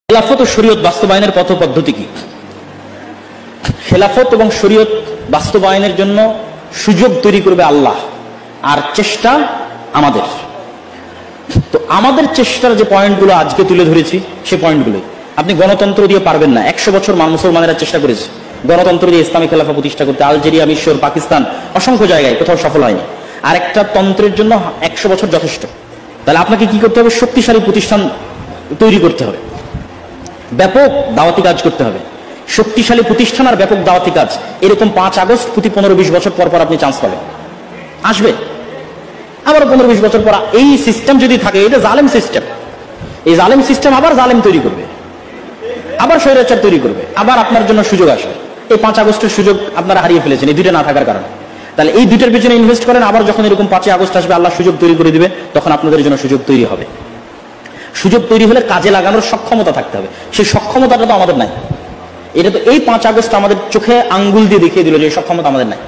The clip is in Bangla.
খেলাফত ও শরীয়ত বাস্তবায়নের পথ পদ্ধতি কি? খেলাফত এবং শরীয়ত বাস্তবায়নের জন্য সুযোগ তৈরি করবে আল্লাহ, আর চেষ্টা আমাদের। তো আমাদের চেষ্টার যে পয়েন্টগুলো আজকে তুলে ধরেছি, সে পয়েন্টগুলো আপনি গণতন্ত্র দিয়ে পারবেন না। 100 বছর মুসলমানেরা চেষ্টা করেছে গণতন্ত্র দিয়ে ইসলামী খেলাফা প্রতিষ্ঠা করতে, আলজেরিয়া, মিশর, পাকিস্তান, অসংখ্য জায়গায়, কোথাও সফল হয়নি। আর একটা তন্ত্রের জন্য 100 বছর যথেষ্ট। তাহলে আপনাকে কি করতে হবে? শক্তিশালী প্রতিষ্ঠান তৈরি করতে হবে, ব্যাপক দাওয়াতি কাজ করতে হবে। শক্তিশালী প্রতিষ্ঠান আর ব্যাপক দাওয়াতি কাজ, এরকম 5 আগস্ট প্রতি 15-20 বছর পর পর আপনি চান্স পাবেন, আসবে। আবার 15-20 বছর পর এই সিস্টেম যদি থাকে, এটা জালেম সিস্টেম, এই জালেম সিস্টেম আবার জালেম তৈরি করবে, আবার স্বৈরাচার তৈরি করবে, আবার আপনার জন্য সুযোগ আসবে। এই 5 আগস্টের সুযোগ আপনারা হারিয়ে ফেলেছেন এই দুইটা না থাকার কারণে। তাহলে এই দুইটার পিছনে ইনভেস্ট করেন, আবার যখন এরকম 5 আগস্ট আসবে, আল্লাহ সুযোগ তৈরি করে দিবে, তখন আপনাদের জন্য সুযোগ তৈরি হবে। সুযোগ তৈরি হলে কাজে লাগানোর সক্ষমতা থাকতে হবে, সেই সক্ষমতাটা তো আমাদের নাই। এটা তো এই 5 আগস্ট আমাদের চোখে আঙ্গুল দিয়ে দেখিয়ে দিল যে এই সক্ষমতা আমাদের নাই।